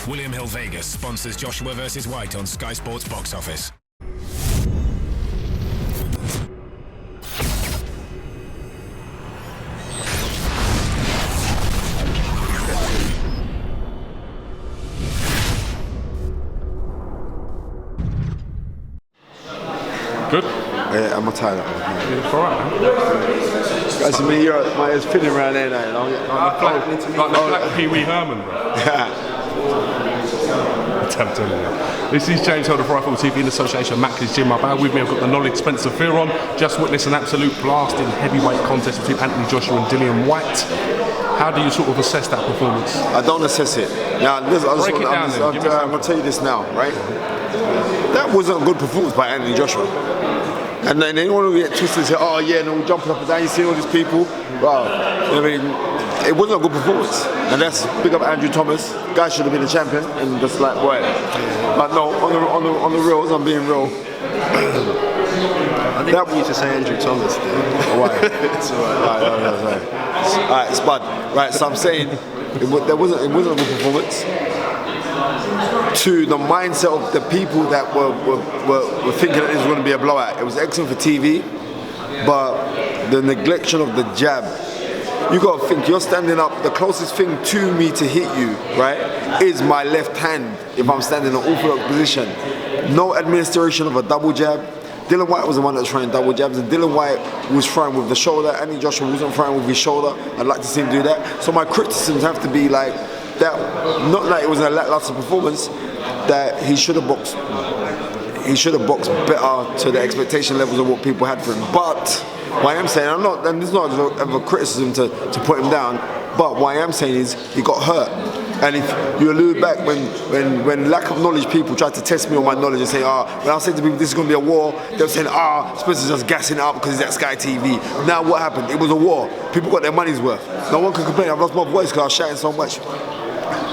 William Hill Vegas sponsors Joshua vs. Whyte on Sky Sports Box Office. Good? Yeah, I'm tired. You look alright, man. Guys, I mean, my head's spinning around there now, you know? Like the black Pee Wee Herman, bro. I'm telling you. This is James Holder for Rifle TV in association with Mackley's Gym. My bag with me, I've got the knowledge Spencer Fearon. Just witnessed an absolute blast in heavyweight contest between Anthony Joshua and Dillian Whyte. How do you sort of assess that performance? I don't assess it. Now, I'm going to tell you this now, right? That wasn't a good performance by Anthony Joshua. And then anyone will get twisted and say, oh yeah, and all jumping up and down, you see all these people. Well, I mean, it wasn't a good performance. And that's big up Andrew Thomas. Guy should have been a champion, and just like, boy. But no, on the reals, I'm being real. I didn't want you to say Andrew Thomas, dude. Why? It's alright. Alright, Spud. Right, so I'm saying it wasn't a good performance. To the mindset of the people that were thinking that this was going to be a blowout. It was excellent for TV, but the neglection of the jab. You got to think, you're standing up, the closest thing to me to hit you, right, is my left hand if I'm standing in an orthodox position. No administration of a double jab. Dillian Whyte was the one that was throwing double jabs, and Dillian Whyte was throwing with the shoulder. Anthony Joshua wasn't throwing with his shoulder. I'd like to see him do that. So my criticisms have to be like, that, not like it was a lackluster performance, that he should have boxed better to the expectation levels of what people had for him. But what I am saying, and this is not a criticism to put him down, but what I am saying is he got hurt. And if you allude back when lack of knowledge people tried to test me on my knowledge and say, when I say to people this is going to be a war, they were saying, Spencer's just gassing it up because he's at Sky TV. Now what happened? It was a war. People got their money's worth. No one can complain. I've lost my voice because I was shouting so much.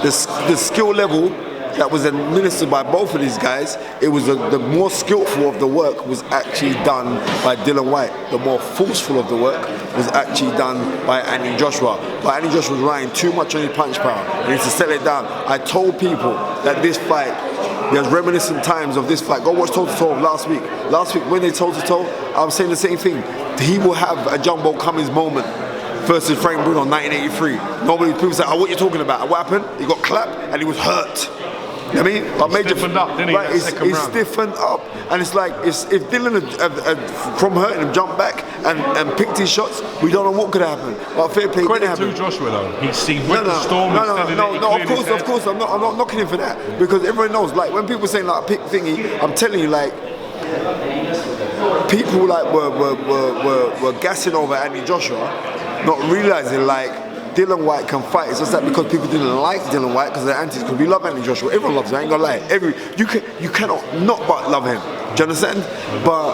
The skill level that was administered by both of these guys, it was the more skillful of the work was actually done by Dillian Whyte. The more forceful of the work was actually done by Anthony Joshua. But Anthony Joshua was relying too much on his punch power. He needs to settle it down. I told people that this fight, there's reminiscent times of this fight. Go watch toe-to-toe of last week. Last week when they toe-to-toe, I was saying the same thing. He will have a Jumbo Cummings moment versus Frank Bruno in 1983. People say, what are you talking about? What happened? He got clapped and he was hurt. I mean, he stiffened up, didn't he? Right, he's stiffened up, and it's like if Dillian had from hurting him jumped back and picked his shots, we don't know what could happen. But fair play didn't happen. Credit to Joshua though, he went the storm. Of course, I'm not knocking him for that, because everyone knows. Like when people say like pick thingy, I'm telling you, like people like were gassing over Anthony Joshua, not realizing like Dillian Whyte can fight. It's just that because people didn't like Dillian Whyte because they're antis, because we love Anthony Joshua. Everyone loves him, I ain't gonna lie. You cannot not but love him. Do you understand? But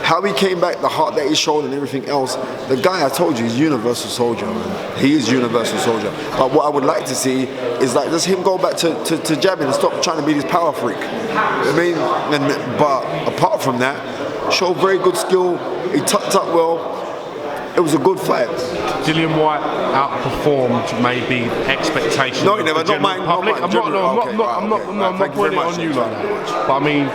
how he came back, the heart that he showed and everything else, the guy, I told you, he's universal soldier, man. He is universal soldier. But what I would like to see is like just him go back to jabbing and stop trying to be this power freak. I mean, but apart from that, showed very good skill. He tucked up well. It was a good fight. Dillian Whyte outperformed maybe expectations. No, he never. Not mine. I'm not putting it on you like that. But I mean,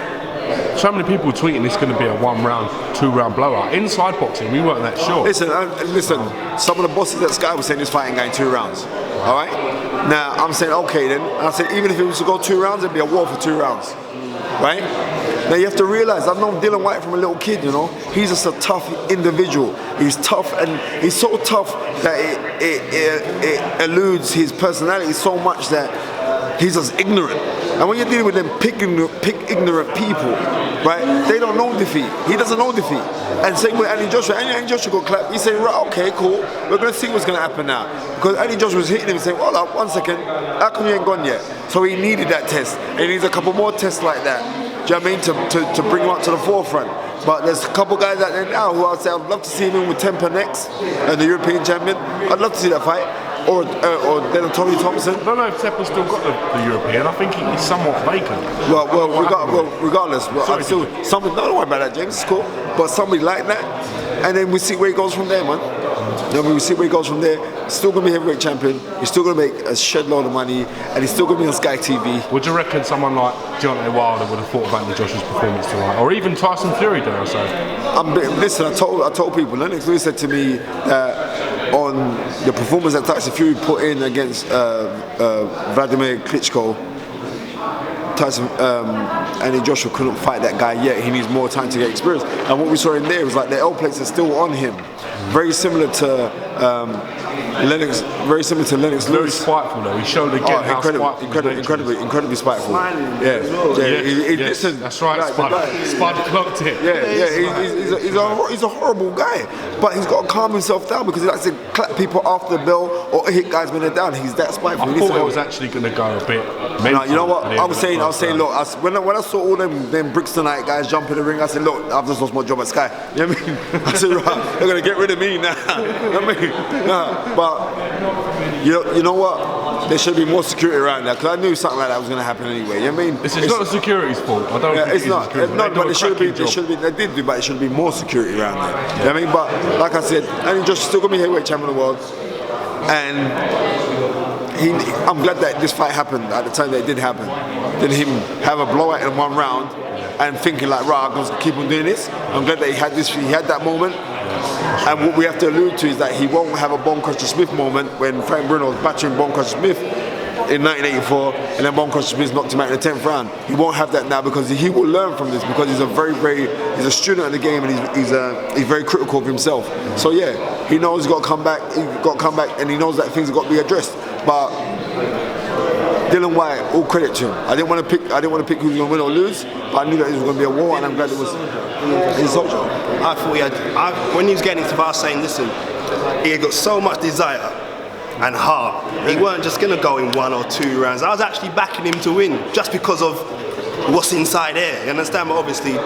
so many people tweeting it's going to be a 1 round, 2 round blowout. Inside boxing, we weren't that sure. Listen. Some of the bosses at Sky were saying this fight ain't going 2 rounds. All right. Now I'm saying okay then. And I said even if it was to go 2 rounds, it'd be a war for 2 rounds. Right? Now you have to realize, I've known Dillian Whyte from a little kid, you know. He's just a tough individual. He's tough, and he's so tough that it eludes his personality so much that he's just ignorant. And when you're dealing with them pick ignorant people, right, they don't know defeat. He doesn't know defeat. And same with Anthony Joshua. Anthony Joshua got clapped. He said, right, okay, cool. We're going to see what's going to happen now. Because Anthony Joshua was hitting him and saying, hold up, 1 second, how come you ain't gone yet? So he needed that test. And he needs a couple more tests like that. Do you know what I mean? To bring him up to the forefront. But there's a couple guys out there now who I'd say I'd love to see him in with Temper next, the European champion. I'd love to see that fight. Or then Tony Thompson. I don't know if Temper's still got the European. I think he's somewhat vacant. Regardless, don't worry about that, James. It's cool. But somebody like that, and then we see where he goes from there, man. You know, we'll see where he goes from there. He's still going to be heavyweight champion. He's still going to make a shed load of money, and he's still going to be on Sky TV. Would you reckon someone like Deontay Wilder would have thought about Anthony Joshua's performance tonight, or even Tyson Fury, dare I say? Listen, I told people. Lennox Lewis said to me that on the performance that Tyson Fury put in against Vladimir Klitschko, Anthony Joshua couldn't fight that guy yet. He needs more time to get experience. And what we saw in there was like the L plates are still on him. Very similar to Lennox. Very similar to Lennox Very Lewis. spiteful though. He showed again how spiteful. Incredibly spiteful. Smiling Yeah, as well. Listen, that's right. Spud clocked it. He's a horrible guy, but he's got to calm himself down because he likes to clap people after the bell or hit guys when they're down. He's that spiteful. I thought it was actually going to go a bit mental. No, you know what? I was saying, look, when I saw all them Bricks tonight guys jump in the ring, I said, look, I've just lost my job at Sky. You know what I mean? I said, right, they're going to get rid of me now. You know what I mean? But you know what? There should be more security around that because I knew something like that was going to happen anyway. You know what I mean? It's not the security's fault. I don't think it's not. No, but it should be. They did do, but it should be more security around there. You know what I mean? But like I said, Anthony Joshua's still going to be heavyweight champion of the world, and I'm glad that this fight happened at the time that it did happen. Than him have a blowout in one round and thinking like, right, I'm going to keep on doing this. I'm glad that he had that moment. And what we have to allude to is that he won't have a Bone Crusher Smith moment when Frank Bruno was battering Bone Crusher Smith in 1984 and then Bone Crusher Smith knocked him out in the 10th round. He won't have that now because he will learn from this because he's a he's a student of the game and he's very critical of himself. So yeah, he knows he's got to come back, and he knows that things have got to be addressed. But Dillian Whyte, all credit to him. I didn't want to pick who's going to win or lose, but I knew that it was going to be a war, and I'm glad it was his soldier. I thought when he was getting into the I was saying, listen, he had got so much desire and heart. He weren't just going to go in 1 or 2 rounds. I was actually backing him to win just because of what's inside there. You understand? But obviously, he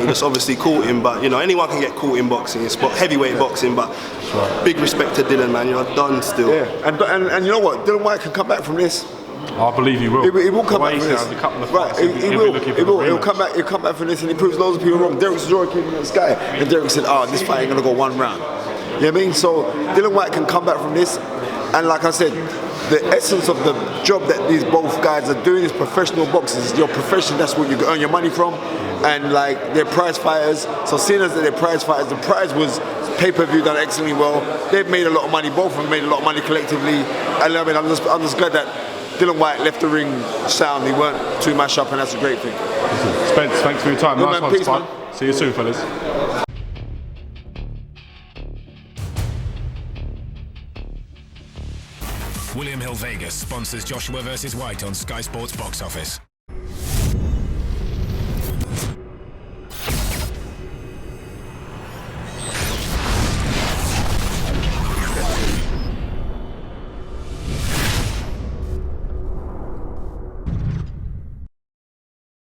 just obviously caught him. But you know, anyone can get caught in boxing. It's heavyweight boxing. But big respect to Dillian, man. You're done still. Yeah, and you know what? Dillian Whyte can come back from this. I believe he will. He will come back from this. A couple of right, fights, he will. He'll come back. He'll come back from this, and he proves loads of people wrong. Derek Chisora came in the Sky, and Derek said, "Oh, this fight ain't gonna go 1 round." You know what I mean? So Dillian Whyte can come back from this, and like I said, the essence of the job that these both guys are doing is professional boxing. It's your profession. That's what you earn your money from, and like they're prize fighters. So seeing as that they're prize fighters, the prize was pay-per-view done excellently well. They've made a lot of money. Both of them made a lot of money collectively. And I mean, I'm just glad that Dillian Whyte left the ring sound. He weren't too mashed up, and that's a great thing. Spence, thanks for your time. Good nice man, one, peace, Spud. man. See you soon, fellas. William Hill Vegas sponsors Joshua vs. White on Sky Sports Box Office.